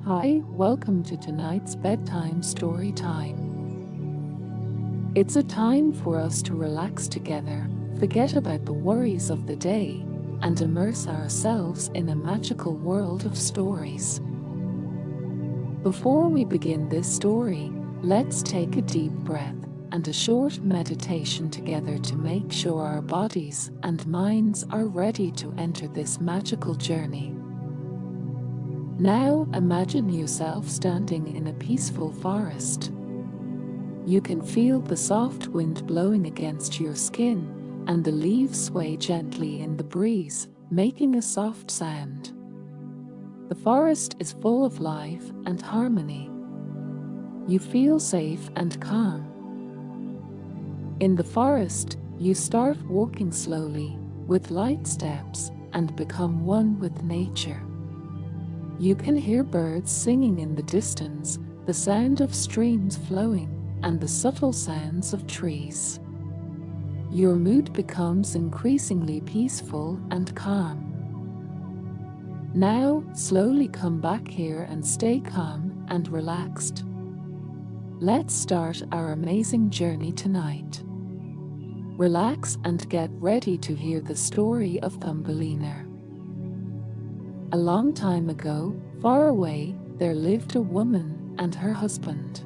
Hi, welcome to tonight's bedtime story time. It's a time for us to relax together, forget about the worries of the day, and immerse ourselves in a magical world of stories. Before we begin this story, let's take a deep breath and a short meditation together to make sure our bodies and minds are ready to enter this magical journey. Now imagine yourself standing in a peaceful forest. You can feel the soft wind blowing against your skin, and the leaves sway gently in the breeze, making a soft sound. The forest is full of life and harmony. You feel safe and calm. In the forest, you start walking slowly, with light steps, and become one with nature. You can hear birds singing in the distance, the sound of streams flowing, and the subtle sounds of trees. Your mood becomes increasingly peaceful and calm. Now, slowly come back here and stay calm and relaxed. Let's start our amazing journey tonight. Relax and get ready to hear the story of Thumbelina. A long time ago, far away, there lived a woman and her husband.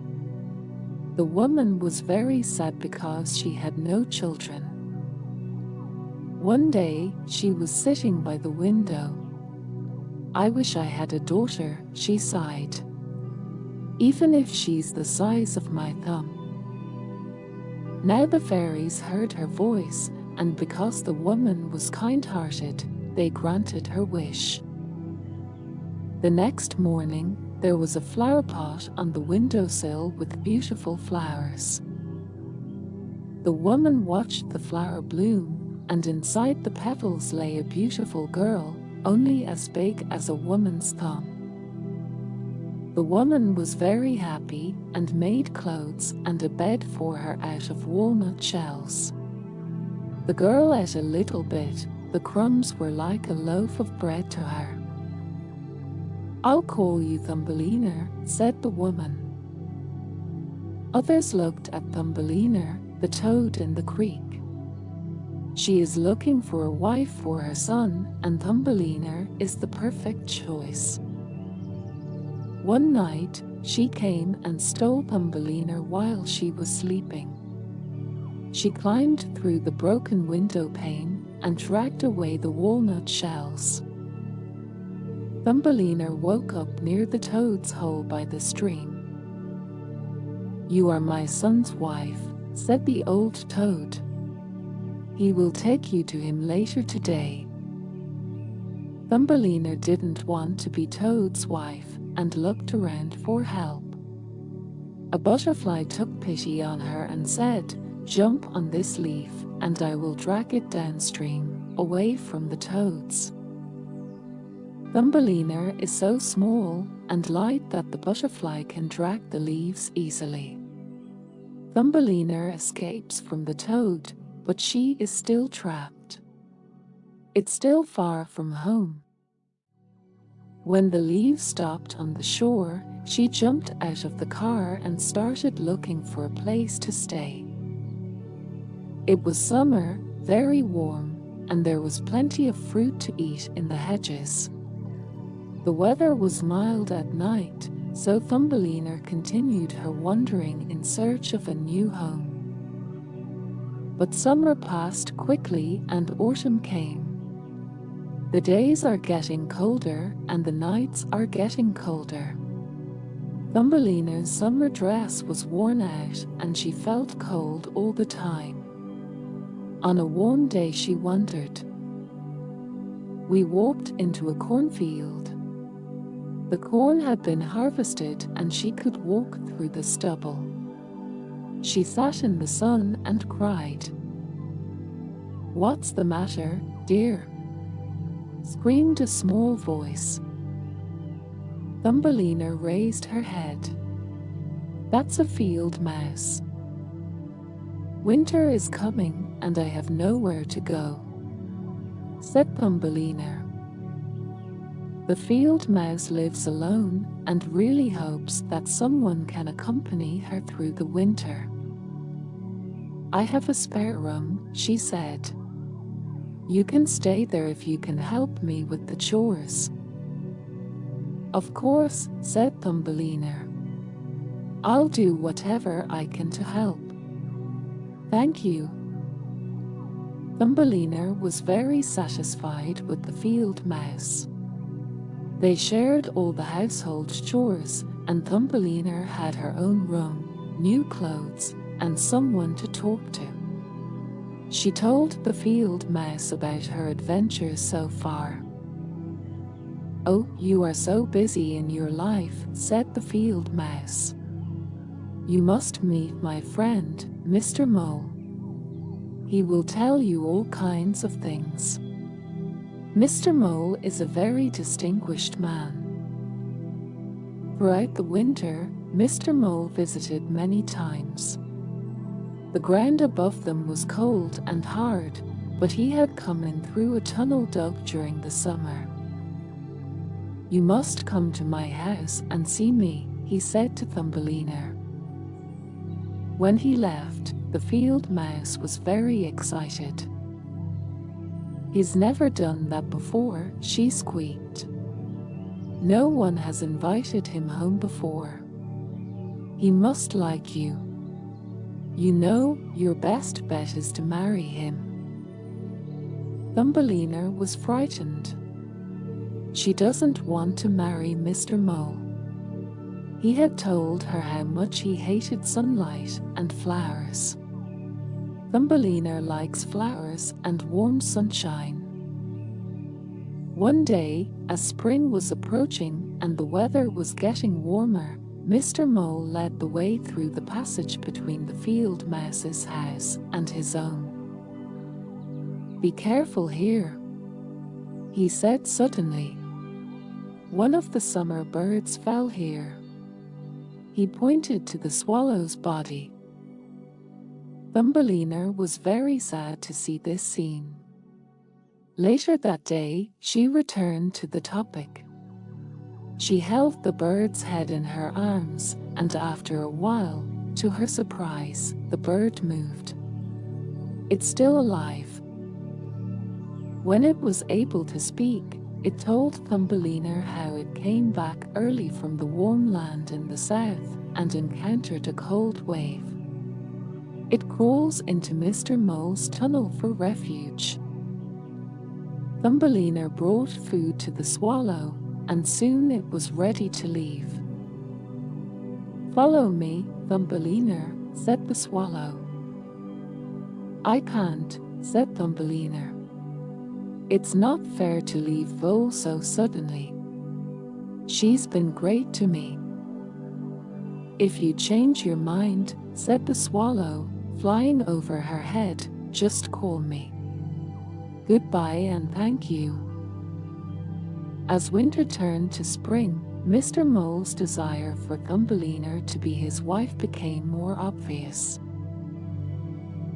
The woman was very sad because she had no children. One day, she was sitting by the window. "I wish I had a daughter," she sighed. "Even if she's the size of my thumb." Now the fairies heard her voice, and because the woman was kind-hearted, they granted her wish. The next morning, there was a flower pot on the windowsill with beautiful flowers. The woman watched the flower bloom, and inside the petals lay a beautiful girl, only as big as a woman's thumb. The woman was very happy and made clothes and a bed for her out of walnut shells. The girl ate a little bit, the crumbs were like a loaf of bread to her. "I'll call you Thumbelina," said the woman. Others looked at Thumbelina, the toad in the creek. She is looking for a wife for her son, and Thumbelina is the perfect choice. One night, she came and stole Thumbelina while she was sleeping. She climbed through the broken window pane and dragged away the walnut shells. Thumbelina woke up near the toad's hole by the stream. "You are my son's wife," said the old toad. "He will take you to him later today." Thumbelina didn't want to be Toad's wife and looked around for help. A butterfly took pity on her and said, "Jump on this leaf, and I will drag it downstream, away from the toads." Thumbelina is so small and light that the butterfly can drag the leaves easily. Thumbelina escapes from the toad, but she is still trapped. It's still far from home. When the leaves stopped on the shore, she jumped out of the car and started looking for a place to stay. It was summer, very warm, and there was plenty of fruit to eat in the hedges. The weather was mild at night, so Thumbelina continued her wandering in search of a new home. But summer passed quickly and autumn came. The days are getting colder and the nights are getting colder. Thumbelina's summer dress was worn out and she felt cold all the time. On a warm day she wandered. We walked into a cornfield. The corn had been harvested and she could walk through the stubble. She sat in the sun and cried. "What's the matter, dear?" screamed a small voice. Thumbelina raised her head. "That's a field mouse. Winter is coming and I have nowhere to go," said Thumbelina. The field mouse lives alone and really hopes that someone can accompany her through the winter. I have a spare room, she said. You can stay there if you can help me with the chores. Of course, said Thumbelina. I'll do whatever I can to help. Thank you. Thumbelina was very satisfied with the field mouse. They shared all the household chores, and Thumbelina had her own room, new clothes, and someone to talk to. She told the field mouse about her adventures so far. Oh, you are so busy in your life, said the field mouse. You must meet my friend, Mr. Mole. He will tell you all kinds of things. Mr. Mole is a very distinguished man. Throughout the winter, Mr. Mole visited many times. The ground above them was cold and hard, but he had come in through a tunnel dug during the summer. You must come to my house and see me, he said to Thumbelina. When he left, the field mouse was very excited. He's never done that before, she squeaked. No one has invited him home before. He must like you. You know, your best bet is to marry him. Thumbelina was frightened. She doesn't want to marry Mr. Mole. He had told her how much he hated sunlight and flowers. Thumbelina likes flowers and warm sunshine. One day, as spring was approaching and the weather was getting warmer, Mr. Mole led the way through the passage between the field mouse's house and his own. Be careful here, he said suddenly. One of the summer birds fell here. He pointed to the swallow's body. Thumbelina was very sad to see this scene. Later that day, she returned to the topic. She held the bird's head in her arms, and after a while, to her surprise, the bird moved. It's still alive. When it was able to speak, it told Thumbelina how it came back early from the warm land in the south and encountered a cold wave. It crawls into Mr. Mole's tunnel for refuge. Thumbelina brought food to the swallow, and soon it was ready to leave. Follow me, Thumbelina, said the swallow. I can't, said Thumbelina. It's not fair to leave Vole so suddenly. She's been great to me. If you change your mind, said the swallow, flying over her head, just call me. Goodbye and thank you. As winter turned to spring, Mr. Mole's desire for Thumbelina to be his wife became more obvious.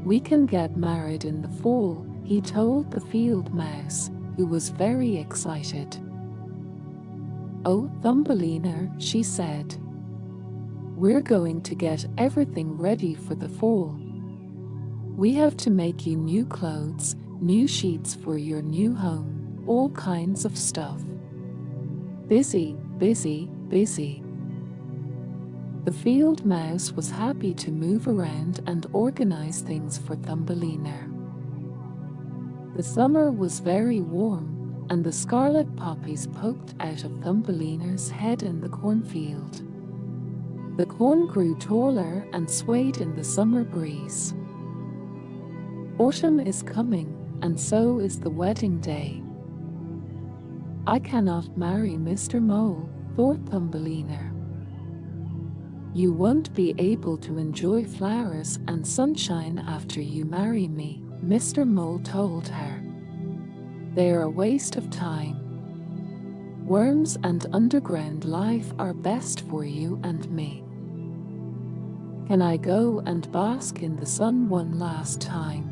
We can get married in the fall, he told the field mouse, who was very excited. Oh, Thumbelina, she said. We're going to get everything ready for the fall. We have to make you new clothes, new sheets for your new home, all kinds of stuff. Busy, busy, busy. The field mouse was happy to move around and organize things for Thumbelina. The summer was very warm, and the scarlet poppies poked out of Thumbelina's head in the cornfield. The corn grew taller and swayed in the summer breeze. Autumn is coming, and so is the wedding day. I cannot marry Mr. Mole, thought Thumbelina. You won't be able to enjoy flowers and sunshine after you marry me, Mr. Mole told her. They are a waste of time. Worms and underground life are best for you and me. Can I go and bask in the sun one last time?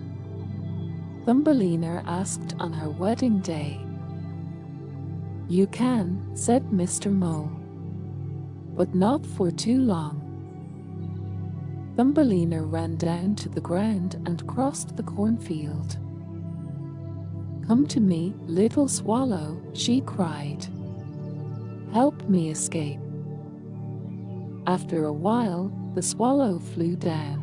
Thumbelina asked on her wedding day. "You can," said Mr. Mole, "but not for too long." Thumbelina ran down to the ground and crossed the cornfield. "Come to me, little swallow," she cried. "Help me escape." After a while, the swallow flew down.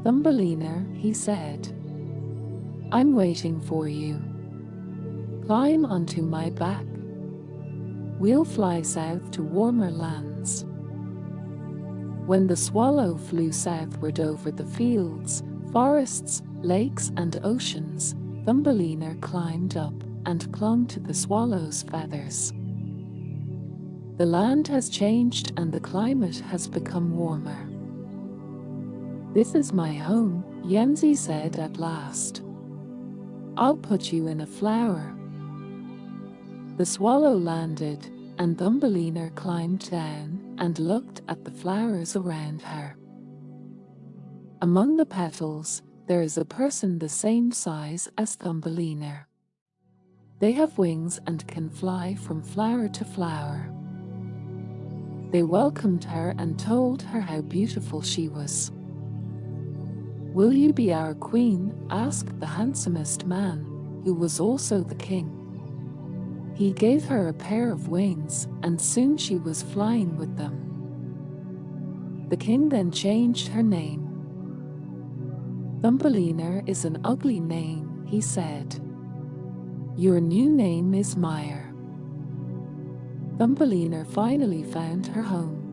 "Thumbelina," he said, "I'm waiting for you. Climb onto my back. We'll fly south to warmer lands." When the swallow flew southward over the fields, forests, lakes, and oceans, Thumbelina climbed up and clung to the swallow's feathers. "The land has changed and the climate has become warmer. This is my home," Yenzi said at last. "I'll put you in a flower." The swallow landed, and Thumbelina climbed down and looked at the flowers around her. Among the petals, there is a person the same size as Thumbelina. They have wings and can fly from flower to flower. They welcomed her and told her how beautiful she was. "Will you be our queen?" asked the handsomest man, who was also the king. He gave her a pair of wings, and soon she was flying with them. The king then changed her name. "Thumbelina is an ugly name," he said. "Your new name is Meyer." Thumbelina finally found her home.